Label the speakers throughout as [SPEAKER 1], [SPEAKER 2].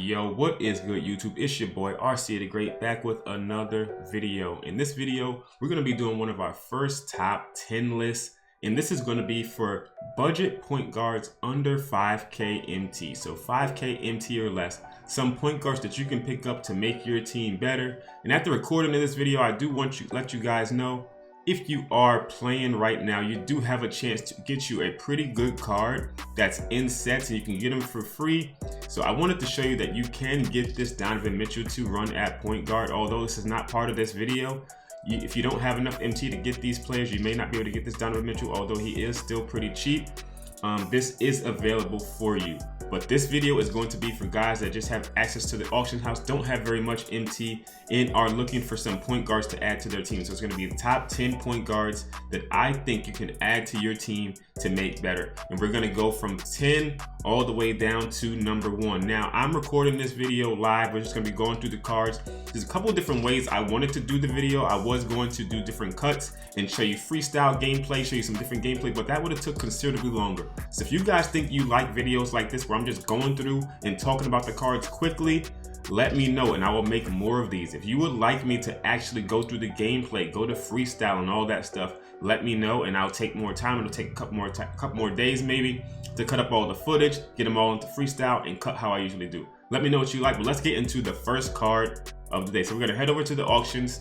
[SPEAKER 1] Yo, what is good, YouTube? It's your boy RC the Great, back with another video. In this video, we're going to be doing one of our first top 10 lists, and this is going to be for budget point guards under 5K MT. So 5K MT or less, some point guards that you can pick up to make your team better. And after recording of this video, I do want to let you guys know, if you are playing right now, you do have a chance to get you a pretty good card that's in sets, and you can get them for free. So I wanted to show you that you can get this Donovan Mitchell to run at point guard. Although this is not part of this video, if you don't have enough MT to get these players, you may not be able to get this Donovan Mitchell, although he is still pretty cheap. This is available for you. But this video is going to be for guys that just have access to the auction house, don't have very much MT, and are looking for some point guards to add to their team. So it's going to be the top 10 point guards that I think you can add to your team to make better. And we're going to go from 10 all the way down to number 1. Now, I'm recording this video live. We're just going to be going through the cards. There's a couple of different ways I wanted to do the video. I was going to do different cuts and show you freestyle gameplay, show you some different gameplay, but that would have took considerably longer. So if you guys think you like videos like this where I'm just going through and talking about the cards quickly, let me know and I will make more of these. If you would like me to actually go through the gameplay, go to freestyle and all that stuff, let me know and I'll take more time. It'll take a couple more days maybe to cut up all the footage, get them all into freestyle and cut how I usually do. Let me know what you like, but let's get into the first card of the day. So we're gonna head over to the auctions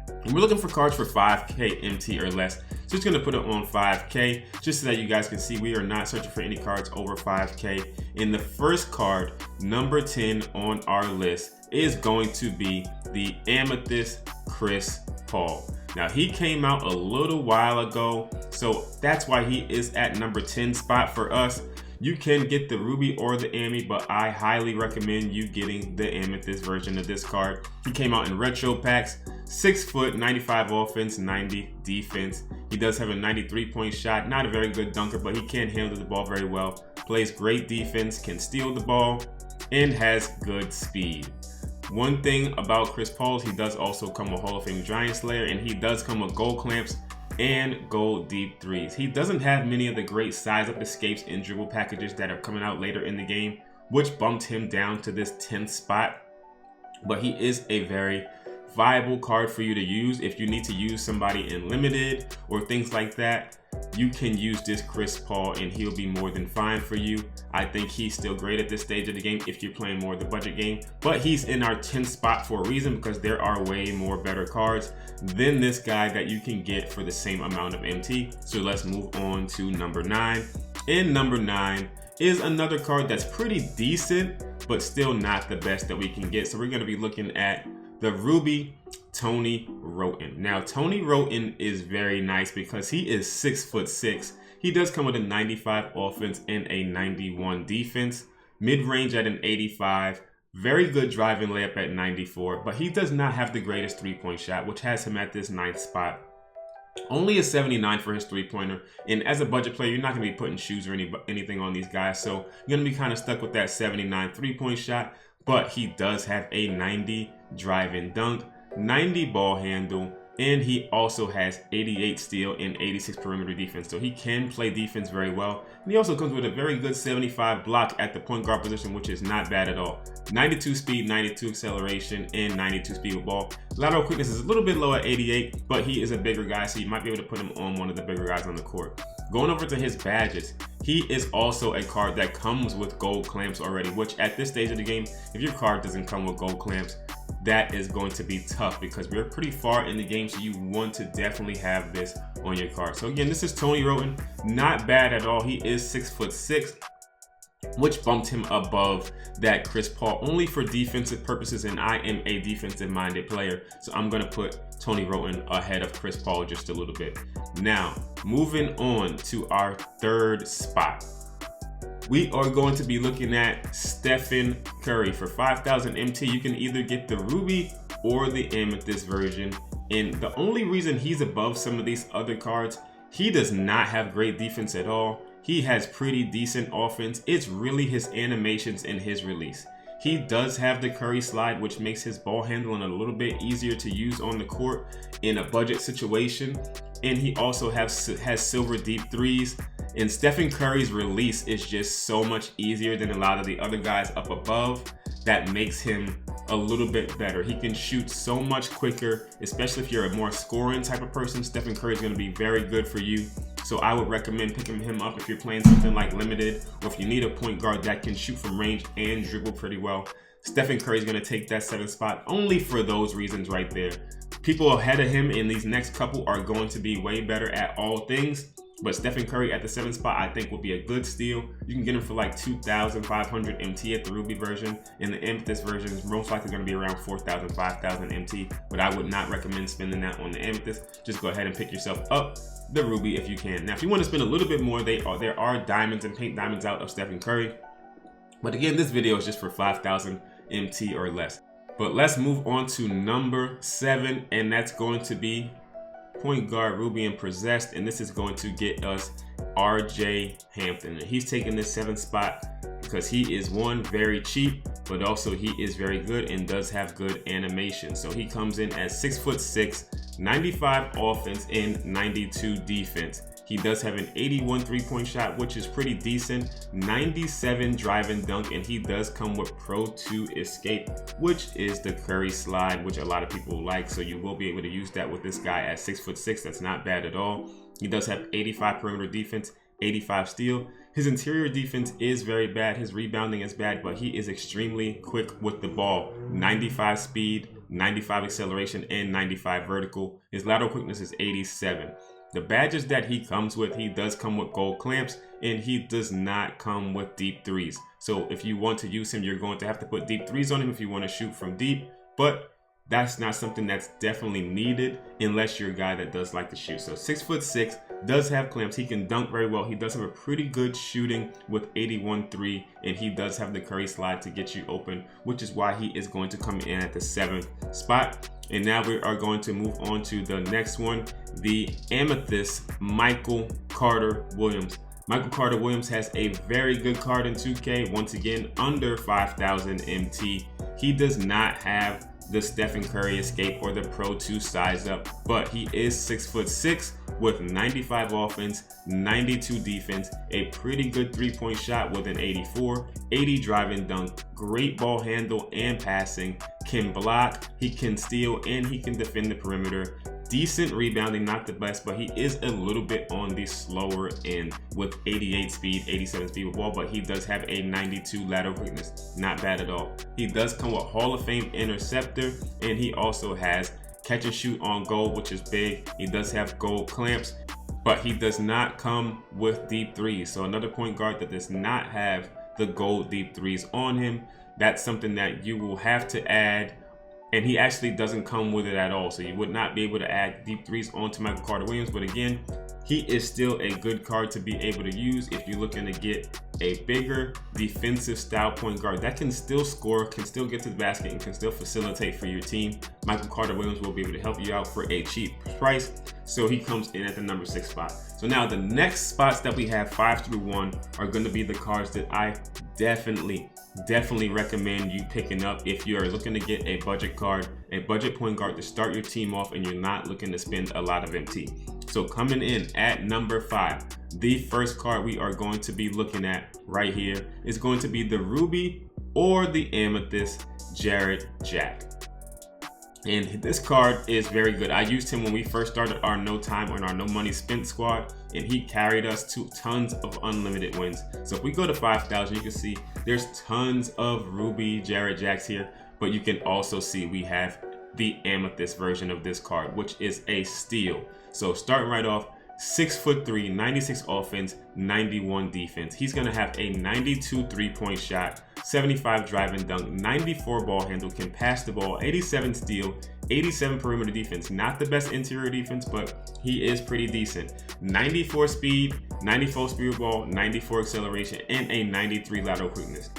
[SPEAKER 1] and we're looking for cards for 5K MT or less. So it's gonna put it on 5K just so that you guys can see we are not searching for any cards over 5K. And the first card, number 10 on our list, is going to be the Amethyst Chris Paul. Now he came out a little while ago, so that's why he is at number 10 spot for us. You can get the Ruby or the Ami, but I highly recommend you getting the Amethyst version of this card. He came out in retro packs, 6 foot, 95 offense, 90 defense. He does have a 93-point shot, not a very good dunker, but he can handle the ball very well. Plays great defense, can steal the ball, and has good speed. One thing about Chris Paul, he does also come with Hall of Fame Giant Slayer, and he does come with gold clamps and gold deep threes. He doesn't have many of the great size up escapes and dribble packages that are coming out later in the game, which bumped him down to this 10th spot. But he is a very viable card for you to use if you need to use somebody in limited or things like that. You can use this Chris Paul and he'll be more than fine for you. I think he's still great at this stage of the game if you're playing more of the budget game, but he's in our 10th spot for a reason, because there are way more better cards than this guy that you can get for the same amount of MT. So let's move on to number 9. And number 9 is another card that's pretty decent, but still not the best that we can get. So we're going to be looking at the Ruby Tony Wroten. Now Tony Wroten is very nice because he is 6'6". He does come with a 95 offense and a 91 defense, mid-range at an 85, very good driving layup at 94, but he does not have the greatest three-point shot, which has him at this 9th spot. Only a 79 for his three-pointer, and as a budget player, you're not going to be putting shoes or anything on these guys, so you're going to be kind of stuck with that 79 three-point shot, but he does have a 90 drive and dunk, 90 ball handle, and he also has 88 steal and 86 perimeter defense. So he can play defense very well. And he also comes with a very good 75 block at the point guard position, which is not bad at all. 92 speed, 92 acceleration, and 92 speed with ball. Lateral quickness is a little bit low at 88, but he is a bigger guy, so you might be able to put him on one of the bigger guys on the court. Going over to his badges, he is also a card that comes with gold clamps already, which at this stage of the game, if your card doesn't come with gold clamps, that is going to be tough because we're pretty far in the game, so you want to definitely have this on your card. So again, this is Tony Wroten, not bad at all. He is 6'6", which bumped him above that Chris Paul only for defensive purposes, and I am a defensive minded player, so I'm going to put Tony Wroten ahead of Chris Paul just a little bit. Now, moving on to our 3rd spot. We are going to be looking at Stephen Curry. For 5,000 MT, you can either get the Ruby or the Amethyst version. And the only reason he's above some of these other cards, he does not have great defense at all. He has pretty decent offense. It's really his animations and his release. He does have the Curry slide, which makes his ball handling a little bit easier to use on the court in a budget situation. And he also has silver deep threes. And Stephen Curry's release is just so much easier than a lot of the other guys up above. that makes him a little bit better. He can shoot so much quicker, especially if you're a more scoring type of person. Stephen Curry is going to be very good for you. So I would recommend picking him up if you're playing something like limited, or if you need a point guard that can shoot from range and dribble pretty well. Stephen Curry is going to take that 7th spot only for those reasons right there. People ahead of him in these next couple are going to be way better at all things. But Stephen Curry at the 7th spot, I think, will be a good steal. You can get him for like 2,500 MT at the Ruby version. In the Amethyst version, it's most likely going to be around 4,000, 5,000 MT. But I would not recommend spending that on the Amethyst. Just go ahead and pick yourself up the Ruby if you can. Now, if you want to spend a little bit more, there are diamonds and paint diamonds out of Stephen Curry. But again, this video is just for 5,000 MT or less. But let's move on to number 7, and that's going to be point guard Ruby and Possessed, and this is going to get us RJ Hampton. And he's taking this 7th spot because he is, one, very cheap, but also he is very good and does have good animation. So he comes in at 6'6", 95 offense and 92 defense. He does have an 81 3-point shot, which is pretty decent, 97 drive and dunk, and he does come with Pro 2 Escape, which is the Curry slide, which a lot of people like. So you will be able to use that with this guy at 6'6". That's not bad at all. He does have 85 perimeter defense, 85 steal. His interior defense is very bad. His rebounding is bad, but he is extremely quick with the ball. 95 speed, 95 acceleration, and 95 vertical. His lateral quickness is 87. The badges that he comes with, he does come with gold clamps, and he does not come with deep threes. So if you want to use him, you're going to have to put deep threes on him if you want to shoot from deep, but that's not something that's definitely needed unless you're a guy that does like to shoot. So 6'6", does have clamps. He can dunk very well. He does have a pretty good shooting with 81 3, and he does have the Curry slide to get you open, which is why he is going to come in at the 7th spot. And now we are going to move on to the next one, the Amethyst Michael Carter Williams. Michael Carter Williams has a very good card in 2K. Once again, under 5,000 MT. He does not have the Stephen Curry Escape or the Pro 2 size up, but he is 6'6" with 95 offense, 92 defense, a pretty good 3-point shot with an 84, 80 drive and dunk, great ball handle and passing, can block, he can steal, and he can defend the perimeter. Decent rebounding, not the best, but he is a little bit on the slower end with 88 speed, 87 speed with ball, but he does have a 92 lateral quickness. Not bad at all. He does come with Hall of Fame interceptor, and he also has catch and shoot on gold, which is big. He does have gold clamps, but he does not come with deep threes. So another point guard that does not have the gold deep threes on him, that's something that you will have to add. And he actually doesn't come with it at all. So you would not be able to add deep threes onto Michael Carter Williams. But again, he is still a good card to be able to use if you're looking to get a bigger defensive style point guard that can still score, can still get to the basket, and can still facilitate for your team. Michael Carter Williams will be able to help you out for a cheap price. So he comes in at the number 6 spot. So now the next spots that we have 5 through 1 are going to be the cards that I definitely recommend you picking up if you are looking to get a budget card, a budget point guard to start your team off and you're not looking to spend a lot of MT. So coming in at number 5, the first card we are going to be looking at right here is going to be the Ruby or the Amethyst Jarrett Jack. And this card is very good. I used him when we first started our no time and our no money spent squad, and he carried us to tons of unlimited wins. So if we go to 5,000, you can see there's tons of Ruby Jarrett Jacks here, but you can also see we have the Amethyst version of this card, which is a steal. So starting right off, 6'3", 96 offense, 91 defense. He's gonna have a 92 3-point shot, 75 drive and dunk, 94 ball handle, can pass the ball, 87 steal, 87 perimeter defense. Not the best interior defense, but he is pretty decent. 94 speed, 94 speed with ball, 94 acceleration, and a 93 lateral quickness.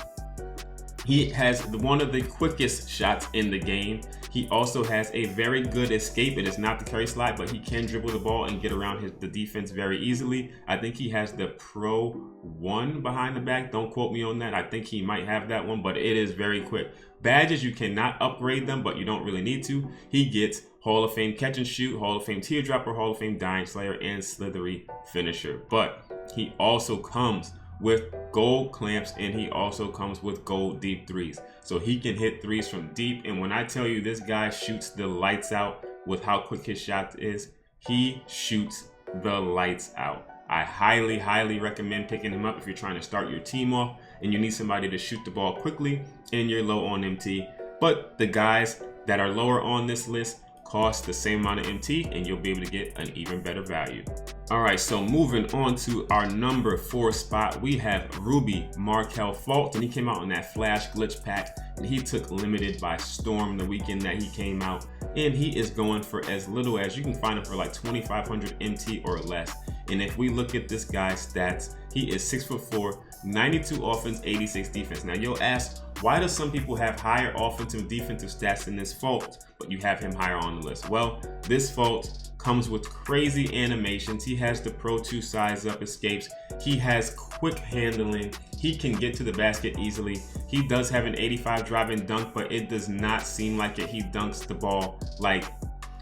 [SPEAKER 1] He has one of the quickest shots in the game. He also has a very good escape. It is not the Curry slide, but he can dribble the ball and get around the defense very easily. I think he has the Pro 1 behind the back. Don't quote me on that. I think he might have that one, but it is very quick. Badges, you cannot upgrade them, but you don't really need to. He gets Hall of Fame catch and shoot, Hall of Fame teardropper, Hall of Fame dying slayer, and slithery finisher. But he also comes with gold clamps, and he also comes with gold deep threes. So he can hit threes from deep, and when I tell you this guy shoots the lights out with how quick his shot is, he shoots the lights out. I highly recommend picking him up if you're trying to start your team off and you need somebody to shoot the ball quickly and you're low on MT. But the guys that are lower on this list cost the same amount of MT and you'll be able to get an even better value. All right, so moving on to our number 4 spot, we have Ruby Markel Fultz, and he came out in that Flash Glitch pack, and he took limited by storm the weekend that he came out, and he is going for as little as, you can find him for like 2,500 MT or less. And if we look at this guy's stats, he is 6'4", 92 offense, 86 defense. Now you'll ask, why do some people have higher offensive defensive stats than this Fultz, but you have him higher on the list? Well, this Fultz comes with crazy animations. He has the Pro 2 size up escapes. He has quick handling. He can get to the basket easily. He does have an 85 drive and dunk, but it does not seem like it. He dunks the ball like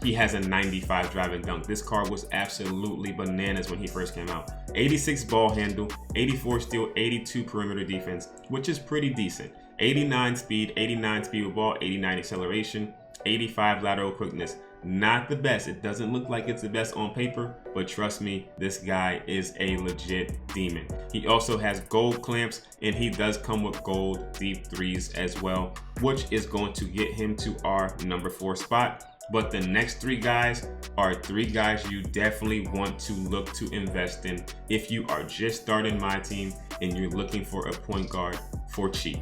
[SPEAKER 1] he has a 95 drive and dunk. This card was absolutely bananas when he first came out. 86 ball handle, 84 steal, 82 perimeter defense, which is pretty decent. 89 speed with ball, 89 acceleration, 85 lateral quickness. Not the best. It doesn't look like it's the best on paper, but trust me, this guy is a legit demon. He also has gold clamps, and he does come with gold deep threes as well, which is going to get him to our number 4 spot. But the next 3 guys are 3 guys you definitely want to look to invest in if you are just starting my team and you're looking for a point guard for cheap.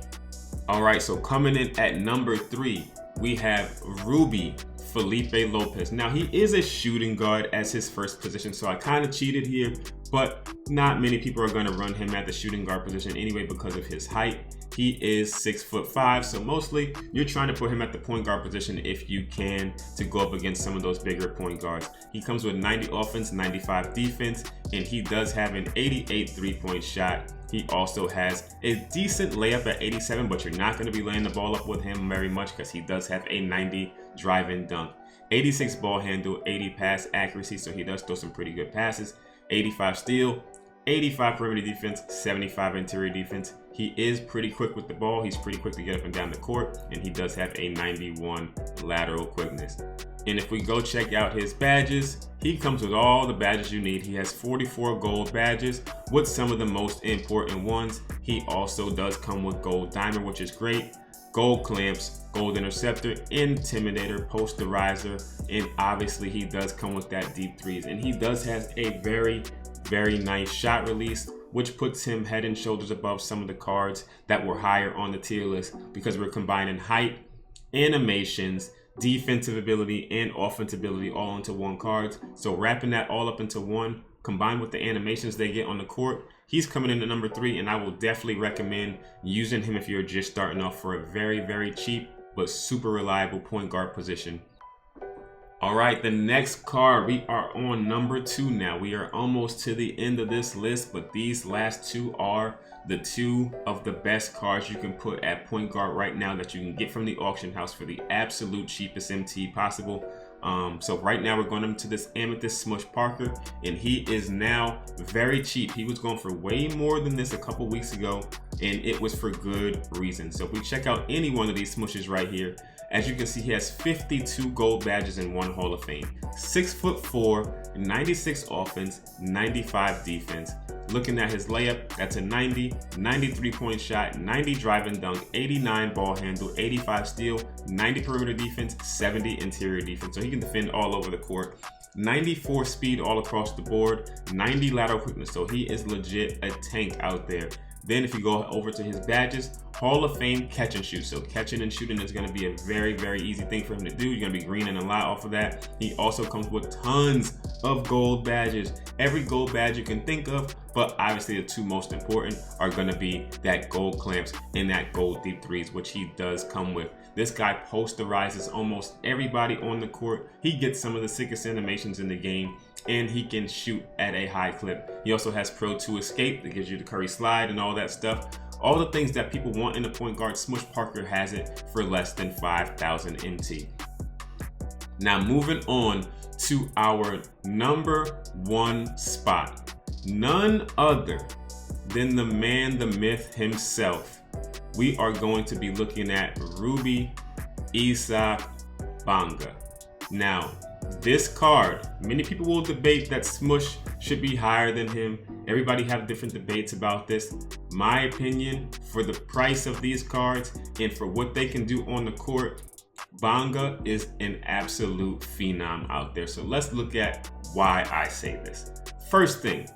[SPEAKER 1] All right, so coming in at number 3, we have Ruby Felipe Lopez. Now he is a shooting guard as his first position, so I kind of cheated here, but not many people are going to run him at the shooting guard position anyway because of his height. He is 6'5", so mostly you're trying to put him at the point guard position if you can, to go up against some of those bigger point guards. He comes with 90 offense, 95 defense, and he does have an 88 3-point shot. He also has a decent layup at 87, but you're not going to be laying the ball up with him very much because he does have a 90 drive and dunk. 86 ball handle, 80 pass accuracy, so he does throw some pretty good passes. 85 steal, 85 perimeter defense, 75 interior defense. He is pretty quick with the ball. He's pretty quick to get up and down the court, and he does have a 91 lateral quickness. And if we go check out his badges, he comes with all the badges you need. He has 44 gold badges with some of the most important ones. He also does come with gold diamond, which is great. Gold clamps, gold interceptor, intimidator, posterizer, and obviously he does come with that deep threes. And he does have a very nice shot release, which puts him head and shoulders above some of the cards that were higher on the tier list because we're combining height, animations, defensive ability, and offensive ability all into one card. So wrapping that all up into one, combined with the animations they get on the court, he's coming in at number 3, and I will definitely recommend using him if you're just starting off for a very cheap but super reliable point guard position. All right, the next card, we are on number 2 now. We are almost to the end of this list, but these last 2 are the 2 of the best cards you can put at point guard right now that you can get from the auction house for the absolute cheapest MT possible. So right now we're going into this Amethyst Smush Parker, and he is now very cheap. He was going for way more than this a couple weeks ago, and it was for good reason. So if we check out any one of these smushes right here, as you can see, he has 52 gold badges and 1 Hall of Fame. 6'4", 96 offense, 95 defense. Looking at his layup, that's a 90, 93-point shot, 90 drive and dunk, 89 ball handle, 85 steal, 90 perimeter defense, 70 interior defense. So he can defend all over the court. 94 speed all across the board, 90 lateral quickness. So he is legit a tank out there. Then if you go over to his badges, Hall of Fame catch and shoot. So catching and shooting is going to be a very easy thing for him to do. You're going to be greening a lot off of that. He also comes with tons of gold badges. Every gold badge you can think of, but obviously the 2 most important are going to be that gold clamps and that gold deep threes, which he does come with. This guy posterizes almost everybody on the court. He gets some of the sickest animations in the game, and he can shoot at a high clip. He also has Pro 2 escape that gives you the Curry slide and all that stuff. All the things that people want in a point guard, Smush Parker has it for less than 5,000 MT. Now moving on to our number 1 spot. None other than the man, the myth himself. We are going to be looking at Ruby Isaac Bonga. Now, this card, many people will debate that Smush should be higher than him. Everybody have different debates about this. My opinion, for the price of these cards and for what they can do on the court, Bonga is an absolute phenom out there. So let's look at why I say this. First thing,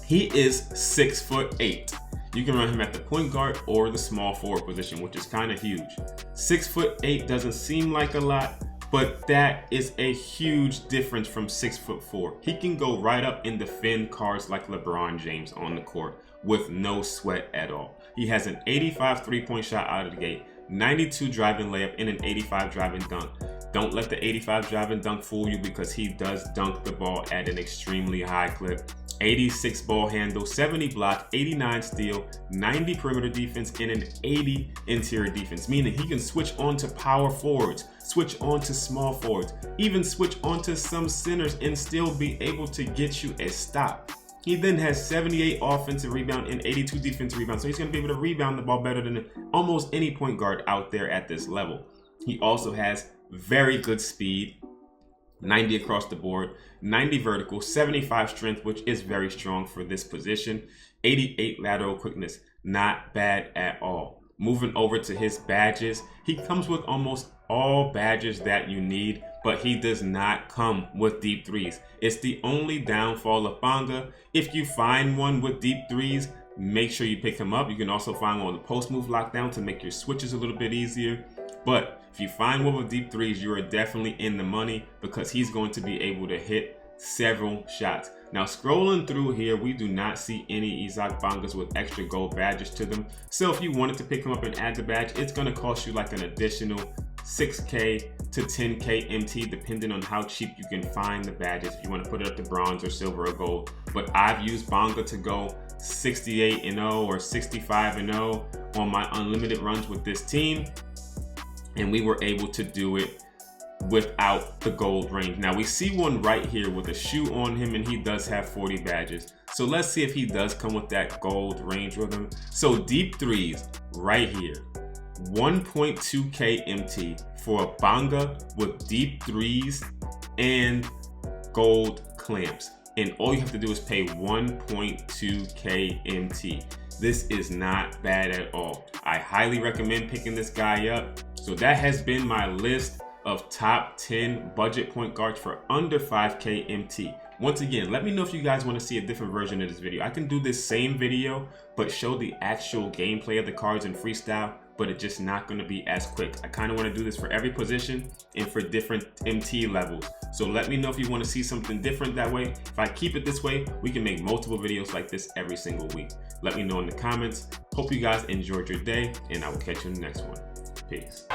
[SPEAKER 1] he is 6'8". You can run him at the point guard or the small forward position, which is kind of huge. 6'8" doesn't seem like a lot, but that is a huge difference from 6'4". He can go right up and defend cards like LeBron James on the court with no sweat at all. He has an 85 three-point shot out of the gate, 92 driving layup, and an 85 driving dunk. Don't let the 85 driving dunk fool you, because he does dunk the ball at an extremely high clip. 86 ball handle, 70 block, 89 steal, 90 perimeter defense, and an 80 interior defense, meaning he can switch on to power forwards, switch on to small forwards, even switch on to some centers and still be able to get you a stop. He then has 78 offensive rebound and 82 defensive rebound, so he's going to be able to rebound the ball better than almost any point guard out there at this level. He also has very good speed, 90 across the board, 90 vertical, 75 strength, which is very strong for this position, 88 lateral quickness, not bad at all. Moving over to his badges, he comes with almost all badges that you need, but he does not come with deep threes. It's the only downfall of Bonga. If you find one with deep threes, make sure you pick him up. You can also find one with a post move lockdown to make your switches a little bit easier. But if you find one with deep threes, you are definitely in the money, because he's going to be able to hit several shots. Now, scrolling through here, we do not see any Isaac Bongas with extra gold badges to them. So if you wanted to pick him up and add the badge, it's going to cost you like an additional 6K to 10K MT, depending on how cheap you can find the badges, if you want to put it up to bronze or silver or gold. But I've used Bonga to go 68-0 or 65-0 on my unlimited runs with this team, and we were able to do it without the gold range. Now we see one right here with a shoe on him, and he does have 40 badges. So let's see if he does come with that gold range with him. So deep threes right here, 1.2K MT for a Bonga with deep threes and gold clamps. And all you have to do is pay 1.2K MT. This is not bad at all. I highly recommend picking this guy up. So that has been my list of top 10 budget point guards for under 5K MT. Once again, let me know if you guys want to see a different version of this video. I can do this same video, but show the actual gameplay of the cards in freestyle, but it's just not going to be as quick. I kind of want to do this for every position and for different MT levels. So let me know if you want to see something different that way. If I keep it this way, we can make multiple videos like this every single week. Let me know in the comments. Hope you guys enjoyed your day, and I will catch you in the next one. Peace.